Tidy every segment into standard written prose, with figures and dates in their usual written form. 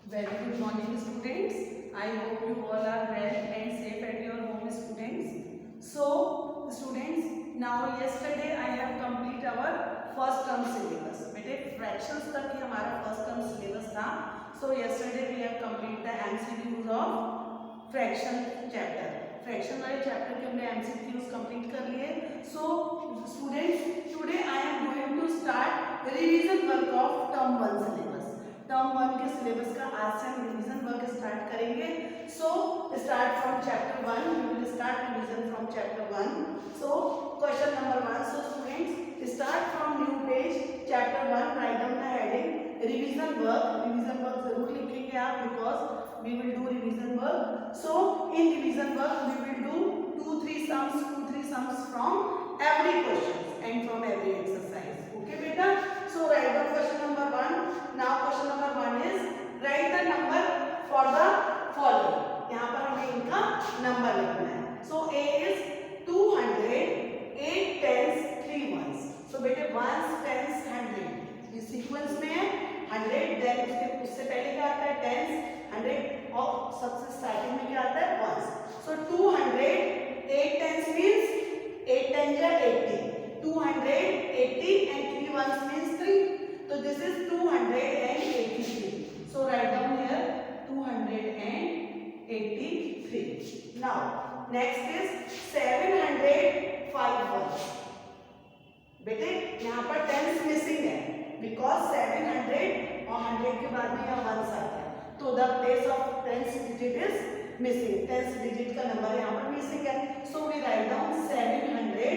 Very good morning, students. I hope you all are well and safe at your home, students. So, students, now yesterday I have complete our first term syllabus. बेटे fractions तक ही हमारा first term syllabus था. So yesterday we have complete the MCQs of fraction chapter. Fraction वाले chapter के हमने MCQs complete कर लिए. So students, today I am going to start revision work of term 1 syllabus. Term 1 के syllabus का आज से हम रिवीजन वर्क स्टार्ट करेंगे. So start from chapter 1. We will start revision from chapter 1. So question number 1. So students, start from new page chapter 1. Write down the heading revision work. रिवीजन वर्क जरूर लिखेंगे आप because we will do revision work. So in revision work we will do 2-3 sums from every question and from every exercise. Okay beta? So write down question number 1. Now question number 1 is write the number for the following. यहाँ पर हमें इनका number लिखना है. So A is 200, 8 tens, 3 ones. So बेटे ones, tens, 100 ये sequence में है. 100 देन उससे पहले क्या आता है? tens, 100 और सबसे स्टार्टिंग में क्या आता है? ones. So 200, 8 tens means 8 tens are 80. 280 and 3 ones means 3. So this is 283. So write down here 283. Now next is 705 ones. बेटे यहाँ पर tens missing है because 700 और 100 के बाद में यहाँ ones आता है. तो the place of tens digit is missing. tens digit का नंबर यहाँ पर missing है. So we write down 700.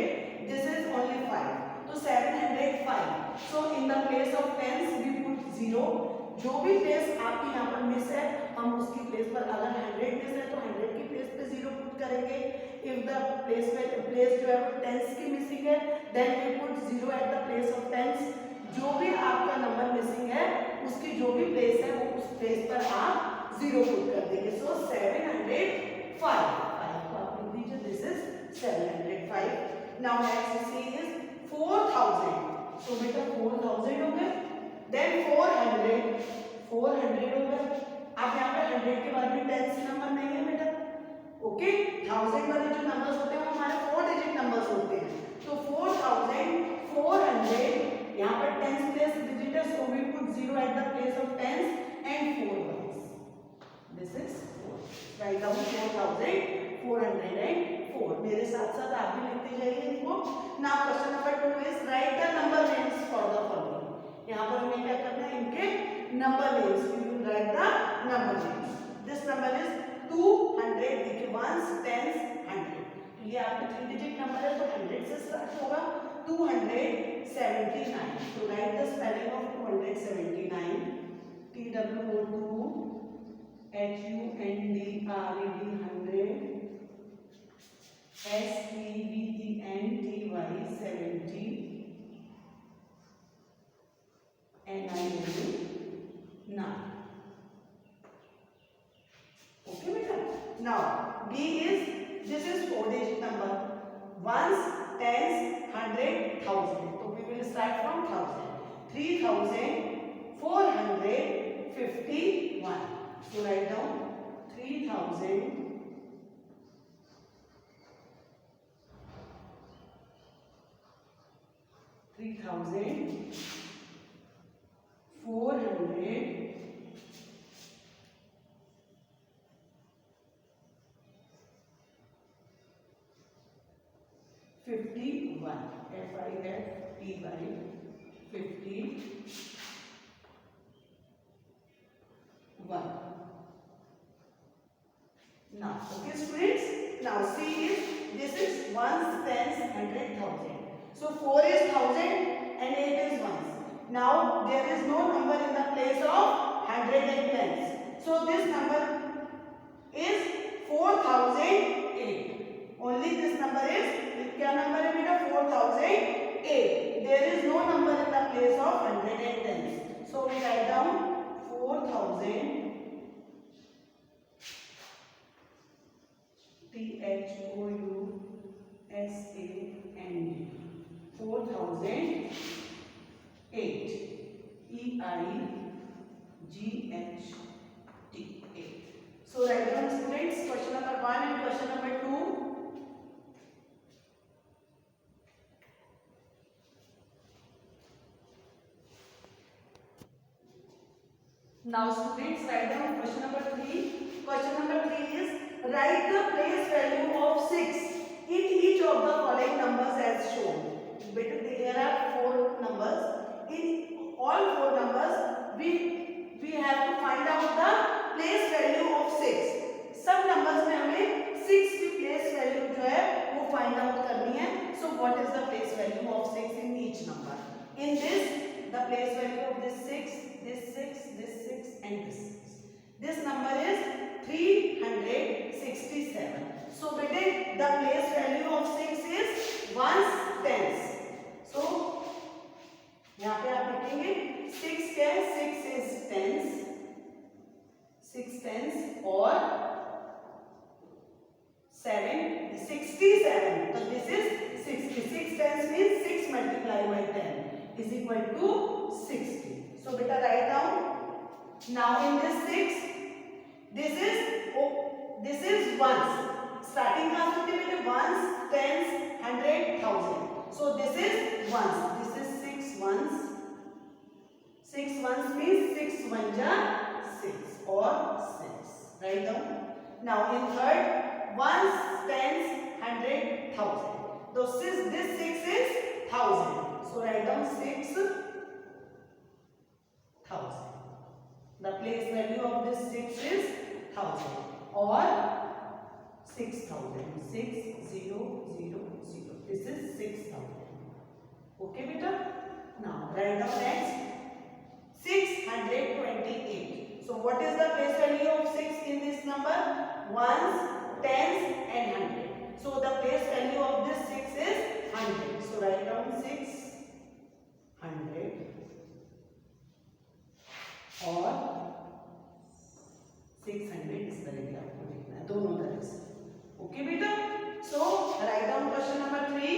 This is only 5. तो 705. So in the place of tens we put 0. जो भी प्लेस आपकी यहाँ पर मिस है हम उसकी प्लेस पर अगर 100 मिस है तो 100 की प्लेस पे 0 पुट करेंगे. इफ द प्लेस जो है टेंस की मिसिंग है then we put 0 at the place of tens. जो भी आपका नंबर मिसिंग है उसकी जो भी प्लेस है वो उस प्लेस पर आप 0 पुट कर देंगे. सो 705 को आप लिख दीजिए. This is 705. Now next C is 4000. So बेटा 4000 हो गए. देन 400 हो गए. आप यहाँ पे 100 के बाद में टेंस नंबर नहीं है बेटा. ओके 1000 वाले जो नंबर्स होते हैं वो हमारे 4 डिजिट नंबर्स होते हैं. तो 4400 यहाँ पर टेंस प्लेस डिजिट है. So we put 0 at the place of tens and 4 ones. This is 4. Write down 4404. मेरे साथ साथ आप भी लिखते जाइए इनको. Now question number 2 is write the number names for the following. यहाँ पर हमें क्या करना है? इनके number names. We will write the number names. This number is 200. देखिए ones, tens, 100. ये आपके 3 डिजिट नंबर है तो 100 से स्टार्ट होगा. 279. तो right the spelling of 279. TWO2HUNDRED 100. SEVENTY 70. NIOU 9. Okay beta. Now B is this is 4 digit number. Ones, tens, 100, 1000. So we will start from 1000. 3451. So write down 51. FIFTY 51. Now, okay students. Now C is this is ones, tens, 100, 1000. So 4 is 1000 and 8 is ones. Now there is no number in the place of 100 and tens. So this number is 4008. Only this number is क्या number है बेटा? 4008. There is no number in the place of 100 and tens. So we write down 4000. THOUSAND 4008. EIGHT write down students question number 1 and question number 2. Now students, write down question number 3. Question number 3 is write the place value of 6 in each of the following numbers as shown. There are 4 numbers. In all 4 numbers, we have to find out the place value of 6. सब numbers में हमें 6 की place value जो है वो find out करनी है. So what is the place value of 6 in each number? In this, the place value of this 6, this 6, this 6 and this 6. This number is 367. So bete the place value of 6 is 1s tens. So यहाँ पे आप लिखेंगे 6 क्या है? 6 is tens, 6 tens और 7 67. So this is 66 tens means 6 multiplied by 10 is equal to 60. So beta write down. Now in this 6, this is ones. Starting कहाँ से होती है बेटे? Ones, tens, 100, 1000. So this is ones. This is 6 ones. 6 ones means 6 ones are 6 or 6. Write down. Now in third, ones, tens, 100, 1000. So this 6 is 1000. So write down 6,000. The place value of this 6 is 1000 or 6000. 6000. This is 6000. Okay, beta. Now write down next 628. So what is the place value of 6 in this number? Ones, tens and 100. So the place value of this 6 is 100. So write down 600 और 600 इस तरह की आपको लिखना है, दोनों तरह से. ओके बेटा. So write down question number 3.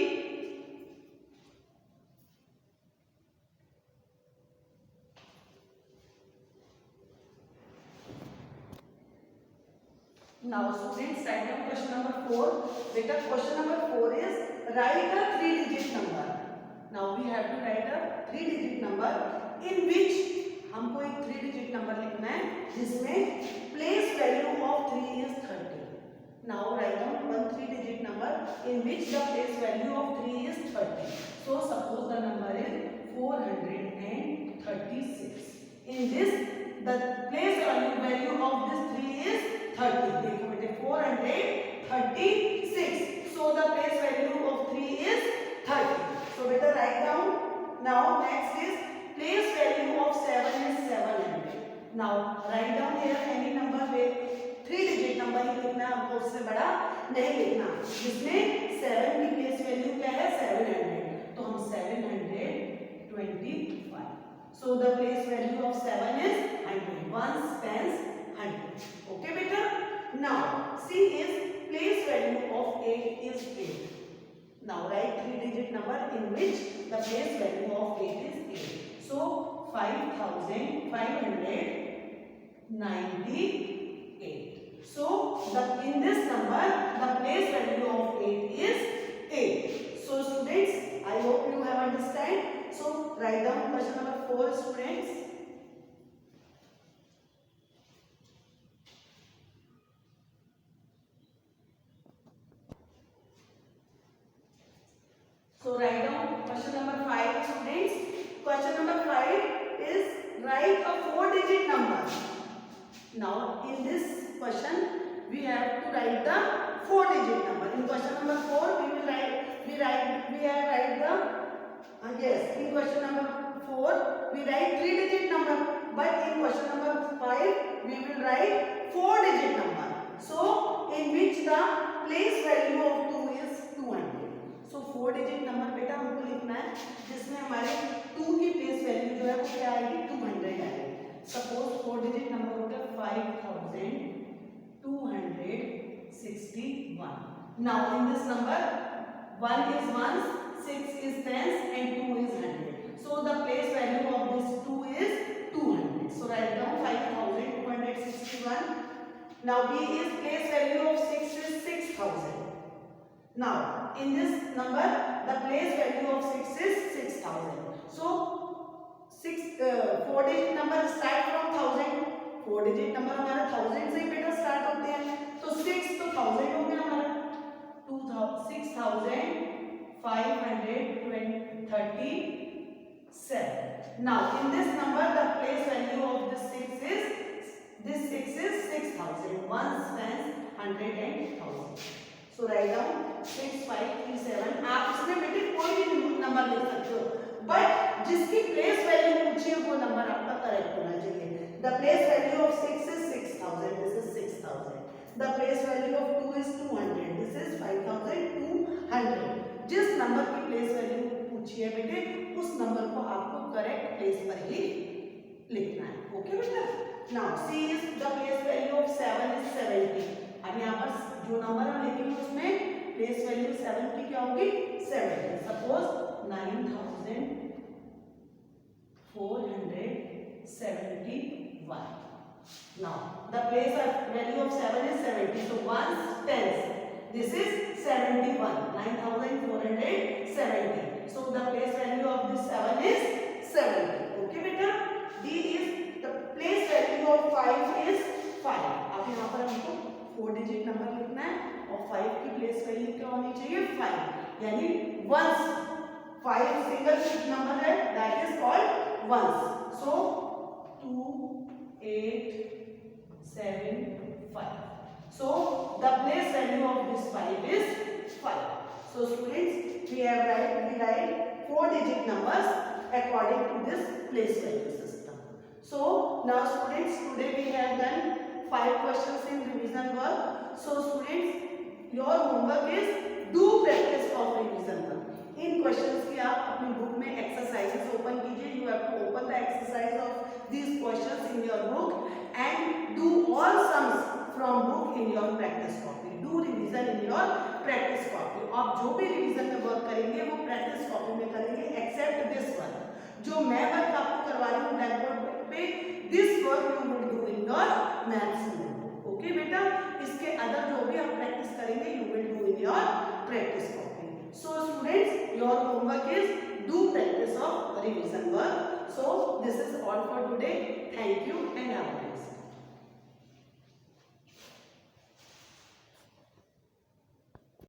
Now students, write down question number 4. Beta, question number 4 is write a 3-digit number. Now we have to write a 3-digit number in which हमको एक 3-digit नंबर लिखना है जिसमें place value of 3 is 30. Now write down one 3-digit number in which the place value of 3 is 30. So suppose the number is 436. In this, the place value of this 3 is 30. देखो बेटे 436. So the place value of 3 is 30. So better write down. Now next is place value of 7 is 700. Now write down here any number with 3-digit number ही लिखना, आपको उससे बड़ा नहीं लिखना. जिसमें 7 की place value क्या है? 700. तो हम 725. So the place value of 7 is 100. Ones, tens, 100. Okay beta. Now C is place value of 8 is 8. Now write 3-digit number in which the place value of 8 is 8. So 5598. So in this number the place value of 8 is 8. So students, I hope you have understand. So write down question number 4 students. So write down question number 5 students. Question number 5 is write a 4-digit number. Now in this question we have to write the 4-digit number. In question number 4 in question number 4 we write 3-digit number, but in question number 5 we will write 4-digit number. So in which the place value of 2 is 200. So 4-digit number बेटा हमको लिखना है जिसमें हमारे 2 की place value जो है वो क्या आएगी? 200 आएगी. सपोज 4-digit नंबर हो गया 5261. Now in this number 1 is ones, 6 is tens and 2 is 100. So the place value of this 2 is 200. So write down 5261 Now B is place value of 6 is 6000. Now in this number the place value of 6 is 6000. So 4 digit number start from 1000. 4 digit number हमारा 1000 से ही बेटा start होते हैं, तो 6 तो 1000 हो गया हमारा 6537. Now in this number the place value of this 6 is 6000. 1 tens 100 and 1000. So write down 6537. आप इसमें बेटे कोई भी नंबर लिख सकते हो, बट जिसकी प्लेस वैल्यू पूछी है वो नंबर आपका करेक्ट होना चाहिए. The place value of 6 is 6000. This is 6000. The place value of 2 is 200. This is 5200. जिस नंबर की प्लेस वैल्यू पूछी है बेटे उस नंबर को आपको करेक्ट प्लेस पर ही लिखना है. ओके बेटा. Now C is the place value of 7 is 70. अब यहाँ पर जो नंबर हम लिखेंगे उसमें प्लेस वैल्यू 7 की क्या होगी 70. Suppose 9471. Now the place value of 7 is 70. So 1 tens. This is 71. 9470. So the place value of this 7 is 70. Okay beta. D is the place value of 5 is 5. अब यहाँ पर हमको 4 डिजिट नंबर लिखना है और 5 की प्लेस वैल्यू क्या होनी चाहिए 5, यानी वंस. 5 सिंगल नंबर है, that is called ones. So 2875. So the place value of this 5 is 5. So students, we write 4 digit numbers according to this place value system. So now students, today we have done 5 questions in revision work. So students, your homework is do practice of revision work. इन questions की आप अपनी book में exercises open कीजिए. You have to open the exercise of these questions in your book and do all sums from book in your practice copy. Do revision in your practice copy. आप जो भी revision में work करेंगे वो practice copy में करेंगे accept this work. जो मैं वर्क आपको करवा रही हूँ ब्लैक बोर्ड पे, this work you will do in your maths notebook. Okay बेटा. इसके अदर जो भी आप प्रैक्टिस करेंगे you will do in your practice copy. So students, your homework is do practice of revision work. So this is all for today. Thank you and have a